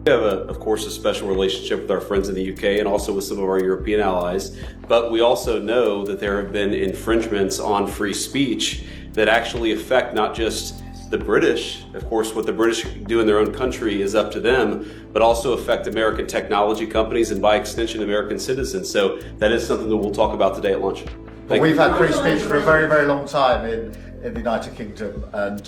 We have, of course, a special relationship with our friends in the UK and also with some of our European allies, but we also know that there have been infringements on free speech that actually affect not just the British. Of course, what the British do in their own country is up to them, but also affect American technology companies and by extension American citizens. So that is something that we'll talk about today at lunch. We've had free speech for a very, very long time in the United Kingdom, and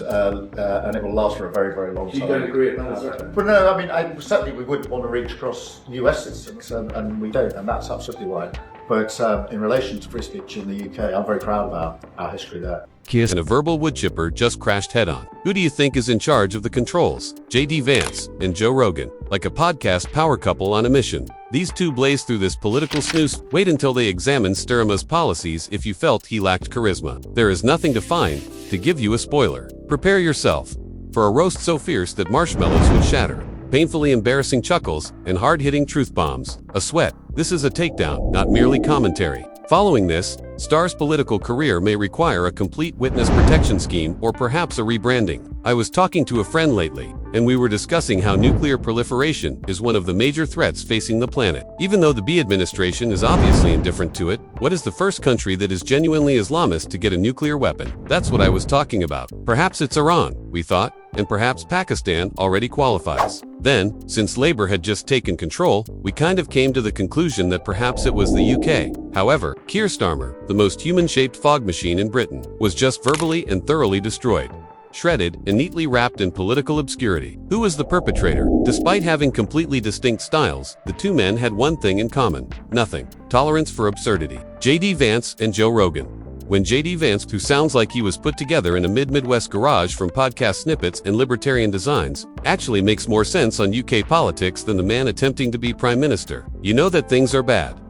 it will last for a very, very long time. You don't agree with that? But no, I mean, certainly we wouldn't want to reach across US citizens, and we don't, and that's absolutely why. But in relation to free speech in the UK, I'm very proud about our history there. And a verbal wood chipper just crashed head-on. Who do you think is in charge of the controls? JD Vance and Joe Rogan, like a podcast power couple on a mission. These two blaze through this political snooze. Wait until they examine Starmer's policies if you felt he lacked charisma. There is nothing to find to give you a spoiler. Prepare yourself for a roast so fierce that marshmallows would shatter. Painfully embarrassing chuckles and hard-hitting truth bombs. A sweat. This is a takedown, not merely commentary. Following this, Starr's political career may require a complete witness protection scheme or perhaps a rebranding. I was talking to a friend lately, and we were discussing how nuclear proliferation is one of the major threats facing the planet. Even though the B administration is obviously indifferent to it, what is the first country that is genuinely Islamist to get a nuclear weapon? That's what I was talking about. Perhaps it's Iran, we thought, and perhaps Pakistan already qualifies. Then, since Labour had just taken control, we kind of came to the conclusion that perhaps it was the UK. However, Keir Starmer, the most human-shaped fog machine in Britain, was just verbally and thoroughly destroyed. Shredded and neatly wrapped in political obscurity. Who was the perpetrator? Despite having completely distinct styles, the two men had one thing in common. Nothing. Tolerance for absurdity. JD Vance and Joe Rogan. When JD Vance, who sounds like he was put together in a mid-Midwest garage from podcast snippets and libertarian designs, actually makes more sense on UK politics than the man attempting to be Prime Minister. You know that things are bad.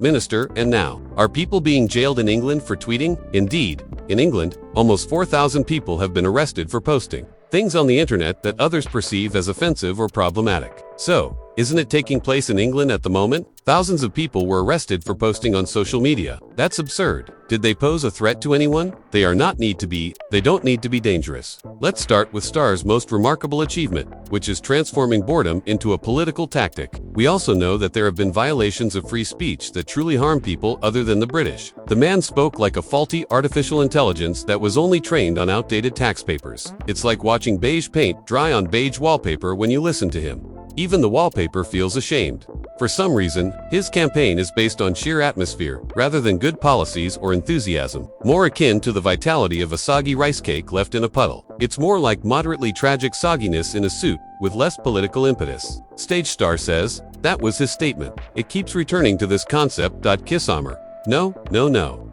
Minister, and now, are people being jailed in England for tweeting? Indeed, in England, almost 4,000 people have been arrested for posting things on the internet that others perceive as offensive or problematic. So, isn't it taking place in England at the moment? Thousands of people were arrested for posting on social media. That's absurd. Did they pose a threat to anyone? They don't need to be dangerous. Let's start with Starr's most remarkable achievement, which is transforming boredom into a political tactic. We also know that there have been violations of free speech that truly harm people other than the British. The man spoke like a faulty artificial intelligence that was only trained on outdated tax papers. It's like watching beige paint dry on beige wallpaper when you listen to him. Even the wallpaper feels ashamed. For some reason, his campaign is based on sheer atmosphere, rather than good policies or enthusiasm, more akin to the vitality of a soggy rice cake left in a puddle. It's more like moderately tragic sogginess in a suit, with less political impetus. Stage Star says, that was his statement. It keeps returning to this concept. Keir Starmer. No.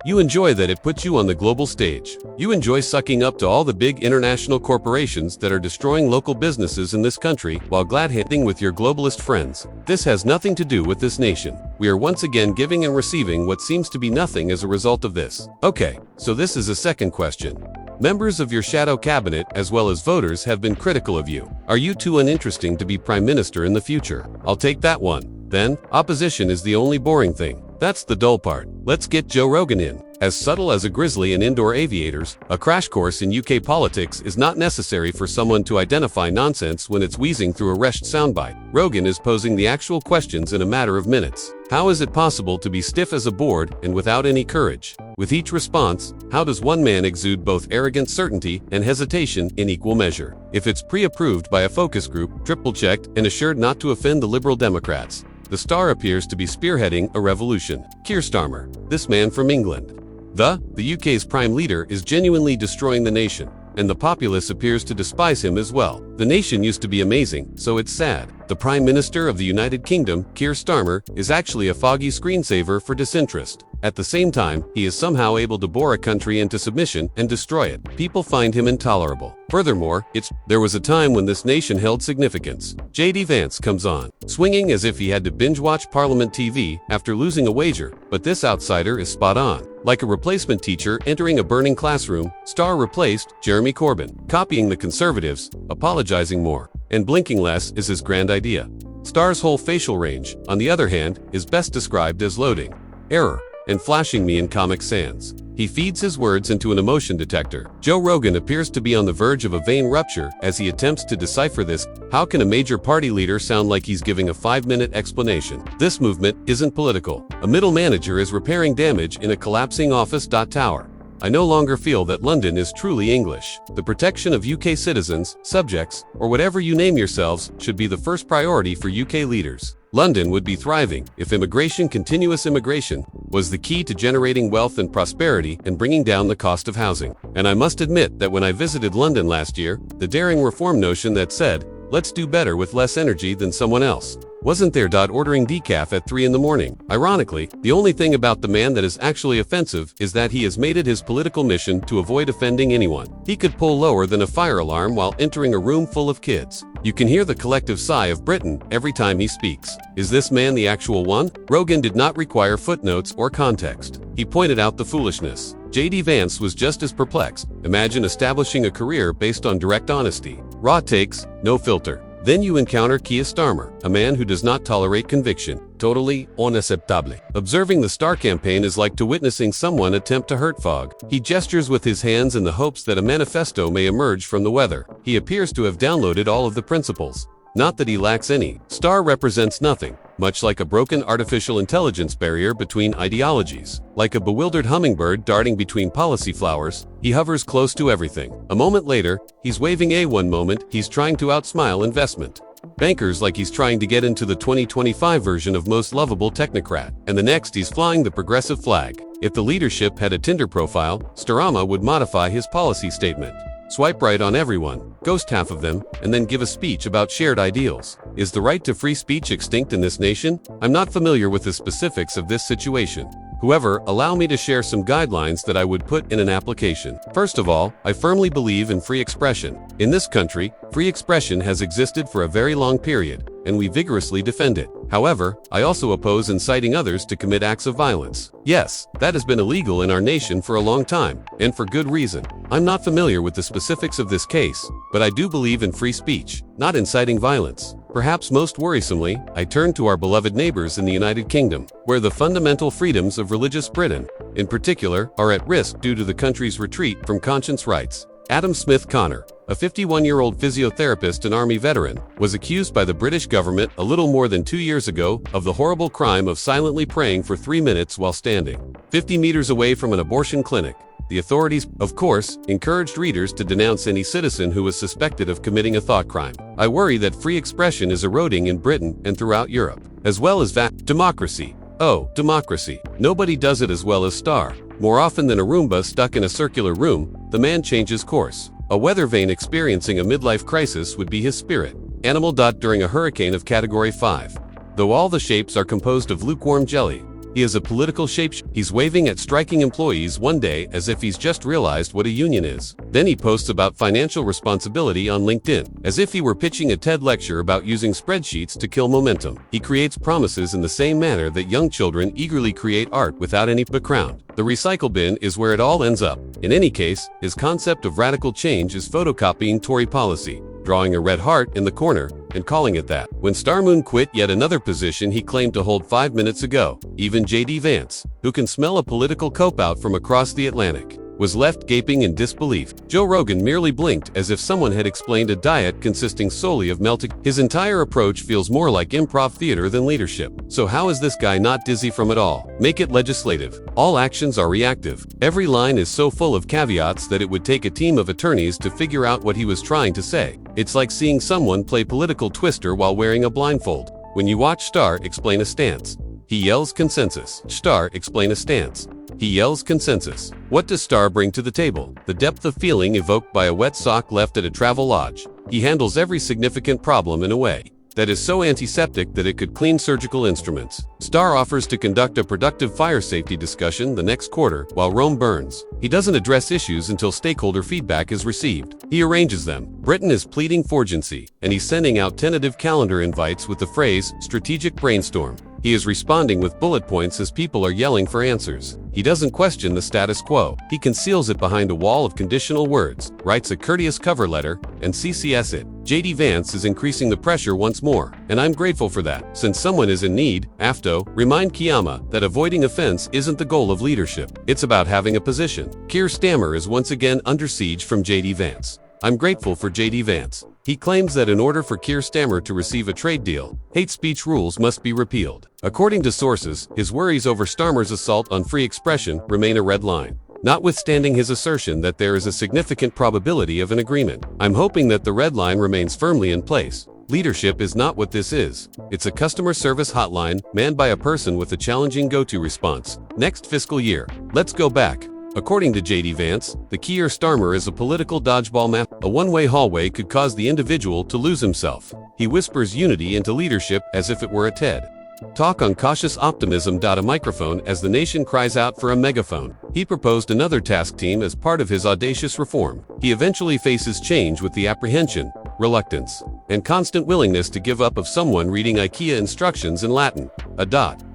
You enjoy that it puts you on the global stage. You enjoy sucking up to all the big international corporations that are destroying local businesses in this country while glad-handing with your globalist friends. This has nothing to do with this nation. We are once again giving and receiving what seems to be nothing as a result of this. Okay, so this is a second question. Members of your shadow cabinet as well as voters have been critical of you. Are you too uninteresting to be Prime Minister in the future? I'll take that one. Then, opposition is the only boring thing. That's the dull part. Let's get Joe Rogan in. As subtle as a grizzly and indoor aviators, a crash course in UK politics is not necessary for someone to identify nonsense when it's wheezing through a rehearsed soundbite. Rogan is posing the actual questions in a matter of minutes. How is it possible to be stiff as a board and without any courage? With each response, how does one man exude both arrogant certainty and hesitation in equal measure? If it's pre-approved by a focus group, triple-checked, and assured not to offend the Liberal Democrats, the star appears to be spearheading a revolution. Keir Starmer, this man from England. The UK's prime leader is genuinely destroying the nation, and the populace appears to despise him as well. The nation used to be amazing, so it's sad. The Prime Minister of the United Kingdom, Keir Starmer, is actually a foggy screensaver for disinterest. At the same time, he is somehow able to bore a country into submission and destroy it. People find him intolerable. Furthermore, there was a time when this nation held significance. JD Vance comes on, swinging as if he had to binge-watch Parliament TV after losing a wager, but this outsider is spot on. Like a replacement teacher entering a burning classroom, Starr replaced Jeremy Corbyn, copying the Conservatives, apologizing more, and blinking less is his grand idea. Starr's whole facial range, on the other hand, is best described as loading, error, and flashing me in Comic Sans. He feeds his words into an emotion detector. Joe Rogan appears to be on the verge of a vein rupture as he attempts to decipher this. How can a major party leader sound like he's giving a 5-minute explanation? This movement isn't political. A middle manager is repairing damage in a collapsing office tower. I no longer feel that London is truly English. The protection of UK citizens, subjects, or whatever you name yourselves should be the first priority for UK leaders. London would be thriving if continuous immigration, was the key to generating wealth and prosperity and bringing down the cost of housing. And I must admit that when I visited London last year, the daring reform notion that said, let's do better with less energy than someone else, wasn't there. Ordering decaf at 3 in the morning. Ironically, the only thing about the man that is actually offensive is that he has made it his political mission to avoid offending anyone. He could pull lower than a fire alarm while entering a room full of kids. You can hear the collective sigh of Britain every time he speaks. Is this man the actual one? Rogan did not require footnotes or context. He pointed out the foolishness. JD Vance was just as perplexed. Imagine establishing a career based on direct honesty. Raw takes, no filter. Then you encounter Keir Starmer, a man who does not tolerate conviction. Totally unacceptable. Observing the Star campaign is like to witnessing someone attempt to hurt fog. He gestures with his hands in the hopes that a manifesto may emerge from the weather. He appears to have downloaded all of the principles. Not that he lacks any. Star represents nothing, much like a broken artificial intelligence barrier between ideologies. Like a bewildered hummingbird darting between policy flowers, he hovers close to everything. A moment later, he's waving a one moment, he's trying to outsmile investment bankers like he's trying to get into the 2025 version of most lovable technocrat. And the next he's flying the progressive flag. If the leadership had a Tinder profile, Starmer would modify his policy statement. Swipe right on everyone, ghost half of them, and then give a speech about shared ideals. Is the right to free speech extinct in this nation? I'm not familiar with the specifics of this situation. However, allow me to share some guidelines that I would put in an application. First of all, I firmly believe in free expression. In this country, free expression has existed for a very long period, and we vigorously defend it. However, I also oppose inciting others to commit acts of violence. Yes, that has been illegal in our nation for a long time, and for good reason. I'm not familiar with the specifics of this case, but I do believe in free speech, not inciting violence. Perhaps most worrisomely, I turn to our beloved neighbors in the United Kingdom, where the fundamental freedoms of religious Britain, in particular, are at risk due to the country's retreat from conscience rights. Adam Smith Connor, a 51-year-old physiotherapist and Army veteran, was accused by the British government a little more than 2 years ago of the horrible crime of silently praying for 3 minutes while standing 50 meters away from an abortion clinic. The authorities, of course, encouraged readers to denounce any citizen who was suspected of committing a thought crime. I worry that free expression is eroding in Britain and throughout Europe, as well as democracy. Oh, democracy. Nobody does it as well as Star. More often than a Roomba stuck in a circular room, the man changes course. A weather vane experiencing a midlife crisis would be his spirit. Animal. During a hurricane of Category 5. Though all the shapes are composed of lukewarm jelly, he is a political shapeshifter. He's waving at striking employees one day as if he's just realized what a union is. Then he posts about financial responsibility on LinkedIn, as if he were pitching a TED lecture about using spreadsheets to kill momentum. He creates promises in the same manner that young children eagerly create art without any background. The recycle bin is where it all ends up. In any case, his concept of radical change is photocopying Tory policy, drawing a red heart in the corner, and calling it that. When Starmer quit yet another position he claimed to hold 5 minutes ago, even JD Vance, who can smell a political cope-out from across the Atlantic, was left gaping in disbelief. Joe Rogan merely blinked as if someone had explained a diet consisting solely of melted. His entire approach feels more like improv theater than leadership. So how is this guy not dizzy from it all? Make it legislative. All actions are reactive. Every line is so full of caveats that it would take a team of attorneys to figure out what he was trying to say. It's like seeing someone play political twister while wearing a blindfold. When you watch Star explain a stance, he yells consensus. Star explain a stance. He yells consensus. What does Star bring to the table? The depth of feeling evoked by a wet sock left at a travel lodge. He handles every significant problem in a way that is so antiseptic that it could clean surgical instruments. Star offers to conduct a productive fire safety discussion the next quarter while Rome burns. He doesn't address issues until stakeholder feedback is received. He arranges them. Britain is pleading for urgency, and he's sending out tentative calendar invites with the phrase, strategic brainstorm. He is responding with bullet points as people are yelling for answers. He doesn't question the status quo. He conceals it behind a wall of conditional words, writes a courteous cover letter, and CCS it. JD Vance is increasing the pressure once more, and I'm grateful for that. Since someone is in need, AFTO, remind Kiyama that avoiding offense isn't the goal of leadership. It's about having a position. Keir Starmer is once again under siege from JD Vance. I'm grateful for JD Vance. He claims that in order for Keir Starmer to receive a trade deal, hate speech rules must be repealed. According to sources, his worries over Starmer's assault on free expression remain a red line, notwithstanding his assertion that there is a significant probability of an agreement. I'm hoping that the red line remains firmly in place. Leadership is not what this is. It's a customer service hotline manned by a person with a challenging go-to response. Next fiscal year, let's go back. According to JD Vance, the Keir Starmer is a political dodgeball map. A one-way hallway could cause the individual to lose himself. He whispers unity into leadership as if it were a TED talk on cautious optimism. A microphone as the nation cries out for a megaphone. He proposed another task team as part of his audacious reform. He eventually faces change with the apprehension, reluctance, and constant willingness to give up of someone reading IKEA instructions in Latin.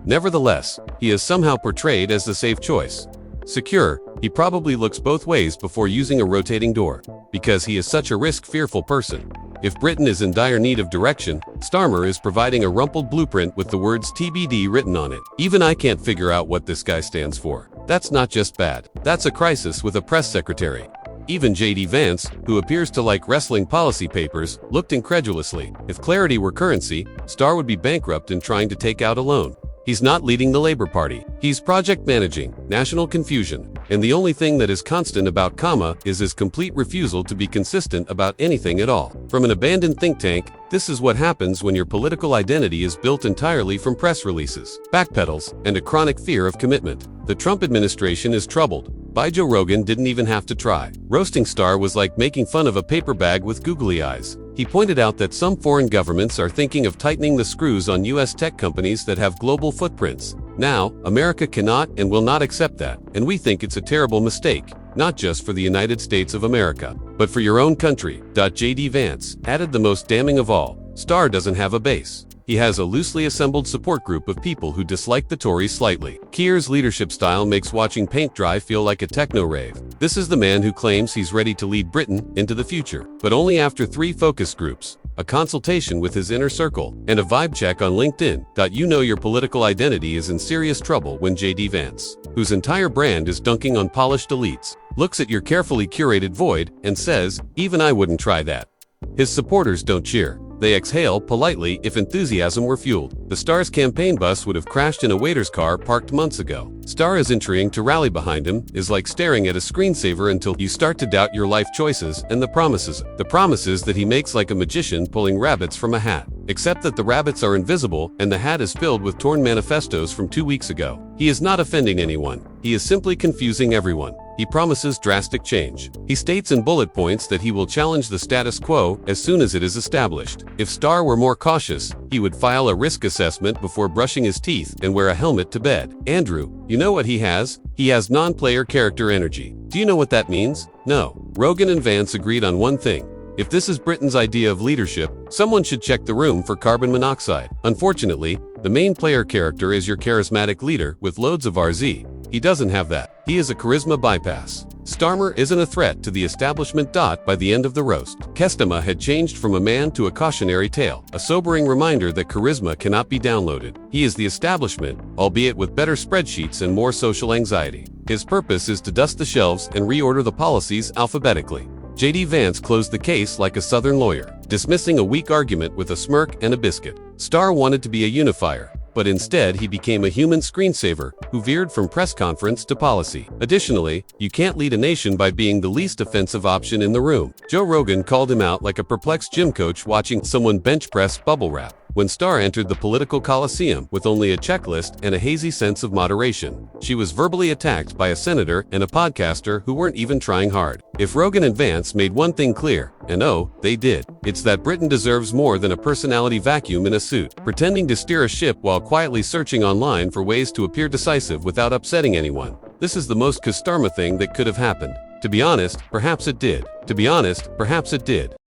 Nevertheless, he is somehow portrayed as the safe choice. Secure, he probably looks both ways before using a rotating door, because he is such a risk-fearful person. If Britain is in dire need of direction, Starmer is providing a rumpled blueprint with the words TBD written on it. Even I can't figure out what this guy stands for. That's not just bad. That's a crisis with a press secretary. Even JD Vance, who appears to like wrestling policy papers, looked incredulously. If clarity were currency, Starr would be bankrupt and trying to take out a loan. He's not leading the Labour Party. He's project managing, national confusion. And the only thing that is constant about Comma is his complete refusal to be consistent about anything at all. From an abandoned think tank, this is what happens when your political identity is built entirely from press releases, backpedals, and a chronic fear of commitment. The Trump administration is troubled. Joe Rogan didn't even have to try. Roasting Starr was like making fun of a paper bag with googly eyes. He pointed out that some foreign governments are thinking of tightening the screws on U.S. tech companies that have global footprints. Now, America cannot and will not accept that, and we think it's a terrible mistake, not just for the United States of America, but for your own country. JD Vance added the most damning of all: Starr doesn't have a base. He has a loosely assembled support group of people who dislike the Tories slightly. Keir's leadership style makes watching paint dry feel like a techno rave. This is the man who claims he's ready to lead Britain into the future, but only after 3 focus groups, a consultation with his inner circle, and a vibe check on LinkedIn. You know your political identity is in serious trouble when JD Vance, whose entire brand is dunking on polished elites, looks at your carefully curated void and says, "Even I wouldn't try that." His supporters don't cheer. They exhale politely if enthusiasm were fueled. The Starr's campaign bus would have crashed in a waiter's car parked months ago. Starr isn't trying to rally behind him, is like staring at a screensaver until you start to doubt your life choices and the promises that he makes like a magician pulling rabbits from a hat. Except that the rabbits are invisible and the hat is filled with torn manifestos from 2 weeks ago. He is not offending anyone. He is simply confusing everyone. He promises drastic change. He states in bullet points that he will challenge the status quo as soon as it is established. If Starr were more cautious, he would file a risk assessment before brushing his teeth and wear a helmet to bed. Andrew, you know what he has? He has non-player character energy. Do you know what that means? No. Rogan and Vance agreed on one thing. If this is Britain's idea of leadership, someone should check the room for carbon monoxide. Unfortunately, the main player character is your charismatic leader with loads of RZ. He doesn't have that. He is a charisma bypass. Starmer isn't a threat to the establishment. By the end of the roast, Kestama had changed from a man to a cautionary tale, a sobering reminder that charisma cannot be downloaded. He is the establishment, albeit with better spreadsheets and more social anxiety. His purpose is to dust the shelves and reorder the policies alphabetically. JD Vance closed the case like a Southern lawyer, dismissing a weak argument with a smirk and a biscuit. Starr wanted to be a unifier, but instead he became a human screensaver who veered from press conference to policy. Additionally, you can't lead a nation by being the least offensive option in the room. Joe Rogan called him out like a perplexed gym coach watching someone bench press bubble wrap. When Starr entered the political coliseum with only a checklist and a hazy sense of moderation, she was verbally attacked by a senator and a podcaster who weren't even trying hard. If Rogan and Vance made one thing clear, and oh, they did, it's that Britain deserves more than a personality vacuum in a suit, pretending to steer a ship while quietly searching online for ways to appear decisive without upsetting anyone. This is the most Keir Starmer thing that could have happened. To be honest, perhaps it did.